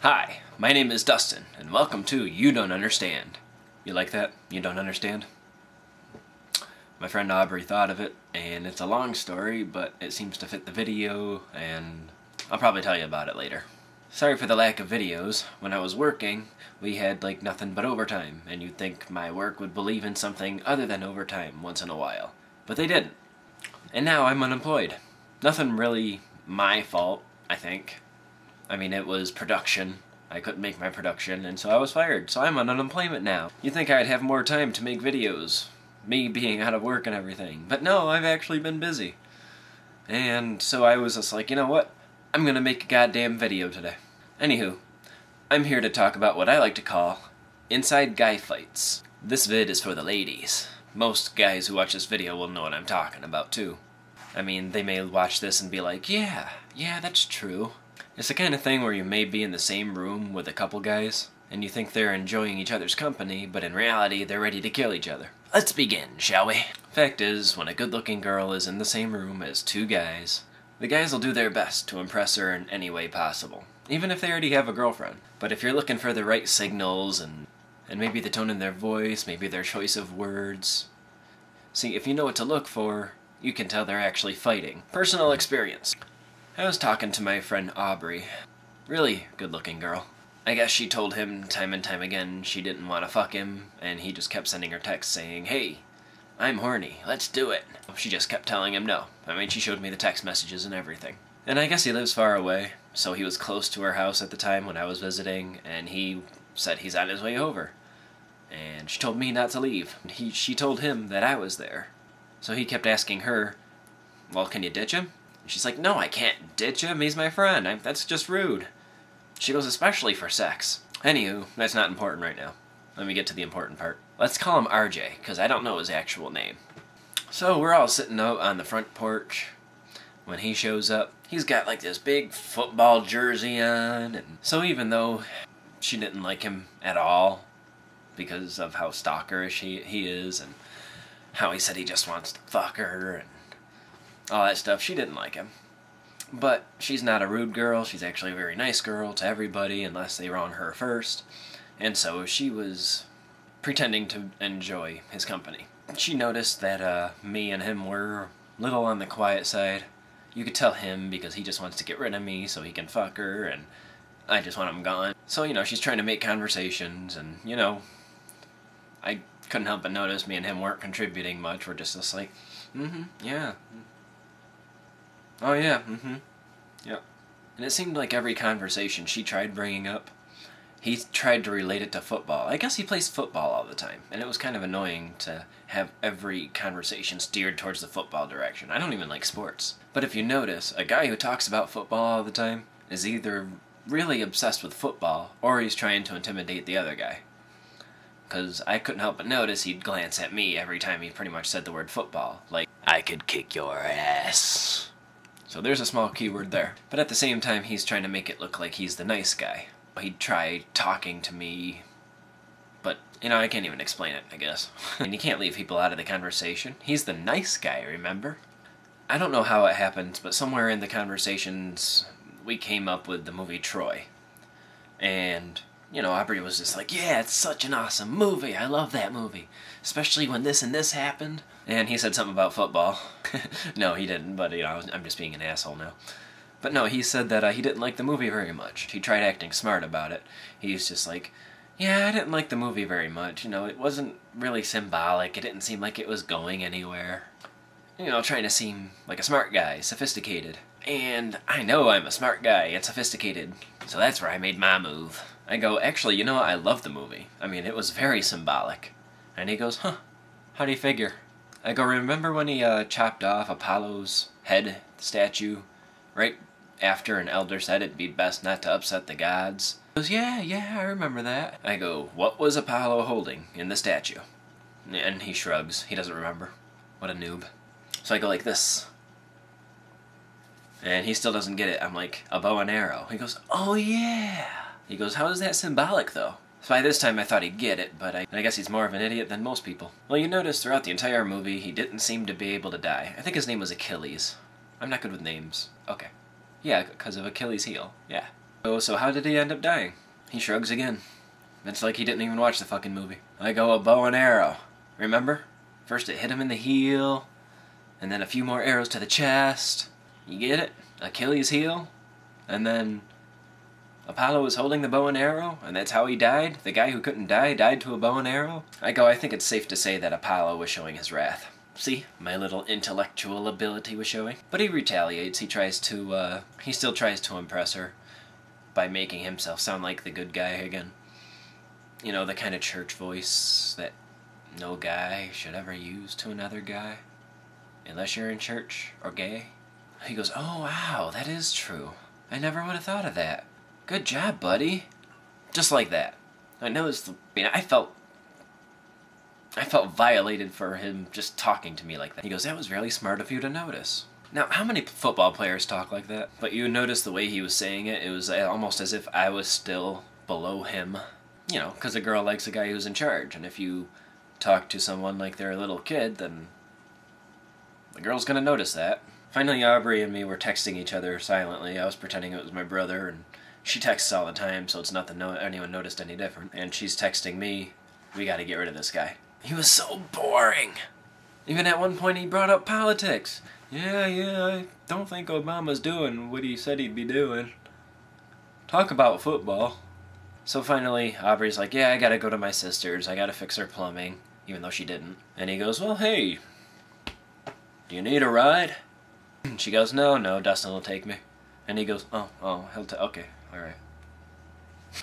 Hi, my name is Dustin, and welcome to You Don't Understand. You like that? You don't understand? My friend Aubrey thought of it, and it's a long story, but it seems to fit the video, and I'll probably tell you about it later. Sorry for the lack of videos. When I was working, we had like nothing but overtime, and you'd think my work would believe in something other than overtime once in a while. But they didn't. And now I'm unemployed. Nothing really my fault, I think. I mean, it was production. I couldn't make my production, and so I was fired. So I'm on unemployment now. You'd think I'd have more time to make videos, me being out of work and everything. But no, I've actually been busy. And so I was just like, you know what? I'm gonna make a goddamn video today. Anywho, I'm here to talk about what I like to call inside guy fights. This vid is for the ladies. Most guys who watch this video will know what I'm talking about too. I mean, they may watch this and be like, yeah, that's true. It's the kind of thing where you may be in the same room with a couple guys, and you think they're enjoying each other's company, but in reality they're ready to kill each other. Let's begin, shall we? Fact is, when a good-looking girl is in the same room as two guys, the guys will do their best to impress her in any way possible, even if they already have a girlfriend. But if you're looking for the right signals, and maybe the tone in their voice, maybe their choice of words, see, if you know what to look for, you can tell they're actually fighting. Personal experience. I was talking to my friend Aubrey. Really good-looking girl. I guess she told him time and time again she didn't want to fuck him, and he just kept sending her texts saying, hey, I'm horny, let's do it. She just kept telling him no. I mean, she showed me the text messages and everything. And I guess he lives far away, so he was close to her house at the time when I was visiting, and he said he's on his way over. And she told me not to leave. She told him that I was there. So he kept asking her, well, can you ditch him? She's like, no, I can't ditch him, he's my friend, that's just rude. She goes, especially for sex. Anywho, that's not important right now. Let me get to the important part. Let's call him RJ, because I don't know his actual name. So we're all sitting out on the front porch when he shows up. He's got like this big football jersey on, and so even though she didn't like him at all because of how stalkerish he is, and how he said he just wants to fuck her, and all that stuff, she didn't like him. But she's not a rude girl, she's actually a very nice girl to everybody unless they wrong her first. And so she was pretending to enjoy his company. She noticed that me and him were a little on the quiet side. You could tell him because he just wants to get rid of me so he can fuck her, and I just want him gone. So, you know, she's trying to make conversations, and, you know, I couldn't help but notice me and him weren't contributing much. We're just like, yeah. Oh yeah, yep. And it seemed like every conversation she tried bringing up, he tried to relate it to football. I guess he plays football all the time, and it was kind of annoying to have every conversation steered towards the football direction. I don't even like sports. But if you notice, a guy who talks about football all the time is either really obsessed with football, or he's trying to intimidate the other guy. Because I couldn't help but notice he'd glance at me every time he pretty much said the word football. Like, I could kick your ass. So there's a small keyword there. But at the same time, he's trying to make it look like he's the nice guy. He'd try talking to me, but, you know, I can't even explain it, I guess. And you can't leave people out of the conversation. He's the nice guy, remember? I don't know how it happened, but somewhere in the conversations, we came up with the movie Troy. And, you know, Aubrey was just like, yeah, it's such an awesome movie, I love that movie. Especially when this and this happened. And he said something about football. No, he didn't, but, you know, I'm just being an asshole now. But no, he said that he didn't like the movie very much. He tried acting smart about it. He's just like, yeah, I didn't like the movie very much. You know, it wasn't really symbolic. It didn't seem like it was going anywhere. You know, trying to seem like a smart guy, sophisticated. And I know I'm a smart guy and sophisticated, so that's where I made my move. I go, actually, you know, I love the movie. I mean, it was very symbolic. And he goes, huh, how do you figure? I go, remember when he chopped off Apollo's head statue right after an elder said it'd be best not to upset the gods? He goes, yeah, I remember that. I go, what was Apollo holding in the statue? And he shrugs. He doesn't remember. What a noob. So I go like this. And he still doesn't get it. I'm like, a bow and arrow. He goes, oh yeah. He goes, how is that symbolic though? So by this time I thought he'd get it, but I guess he's more of an idiot than most people. Well, you notice throughout the entire movie, he didn't seem to be able to die. I think his name was Achilles. I'm not good with names. Okay. Yeah, because of Achilles' heel. Yeah. Oh, so how did he end up dying? He shrugs again. It's like he didn't even watch the fucking movie. I go a bow and arrow. Remember? First it hit him in the heel, and then a few more arrows to the chest. You get it? Achilles' heel. And then Apollo was holding the bow and arrow, and that's how he died? The guy who couldn't die died to a bow and arrow? I think it's safe to say that Apollo was showing his wrath. See? My little intellectual ability was showing. But he retaliates. He still tries to impress her by making himself sound like the good guy again. You know, the kind of church voice that no guy should ever use to another guy. Unless you're in church or gay. He goes, oh wow, that is true. I never would have thought of that. Good job, buddy. Just like that. I noticed, I felt violated for him just talking to me like that. He goes, that was really smart of you to notice. Now, how many football players talk like that? But you notice the way he was saying it, it was almost as if I was still below him. You know, because a girl likes a guy who's in charge, and if you talk to someone like they're a little kid, then the girl's gonna notice that. Finally, Aubrey and me were texting each other silently. I was pretending it was my brother, and she texts all the time, so it's not that anyone noticed any different. And she's texting me, we gotta get rid of this guy. He was so boring! Even at one point he brought up politics. Yeah, I don't think Obama's doing what he said he'd be doing. Talk about football. So finally, Aubrey's like, yeah, I gotta go to my sister's. I gotta fix her plumbing, even though she didn't. And he goes, well, hey, do you need a ride? She goes, no, Dustin will take me. And he goes, oh, okay, alright.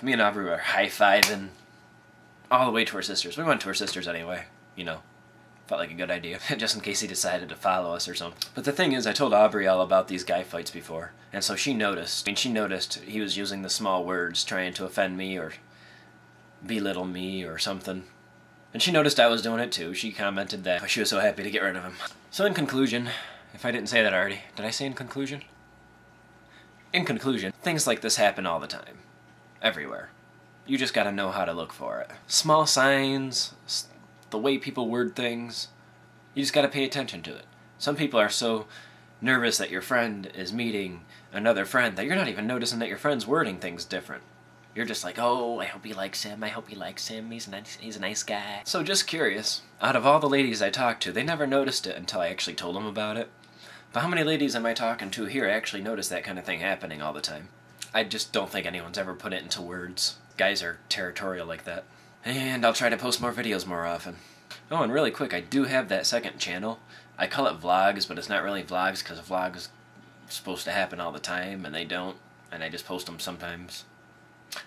Me and Aubrey were high-fiving all the way to her sister's. We went to her sister's anyway, you know. Felt like a good idea, just in case he decided to follow us or something. But the thing is, I told Aubrey all about these guy fights before, and so she noticed. She noticed he was using the small words, trying to offend me or belittle me or something. And she noticed I was doing it too. She commented that she was so happy to get rid of him. So in conclusion, if I didn't say that already, did I say in conclusion? In conclusion, things like this happen all the time. Everywhere. You just gotta know how to look for it. Small signs, the way people word things, you just gotta pay attention to it. Some people are so nervous that your friend is meeting another friend that you're not even noticing that your friend's wording things different. You're just like, oh, I hope he likes him, he's a nice guy. So just curious, out of all the ladies I talked to, they never noticed it until I actually told them about it. But how many ladies am I talking to here actually notice that kind of thing happening all the time? I just don't think anyone's ever put it into words. Guys are territorial like that. And I'll try to post more videos more often. Oh, and really quick, I do have that second channel. I call it vlogs, but it's not really vlogs because vlogs are supposed to happen all the time, and they don't, and I just post them sometimes.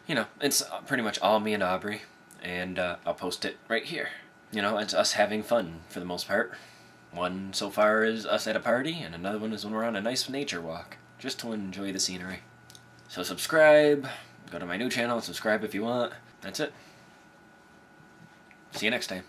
You know, it's pretty much all me and Aubrey, and I'll post it right here. You know, it's us having fun for the most part. One so far is us at a party, and another one is when we're on a nice nature walk, just to enjoy the scenery. So subscribe, go to my new channel, subscribe if you want. That's it. See you next time.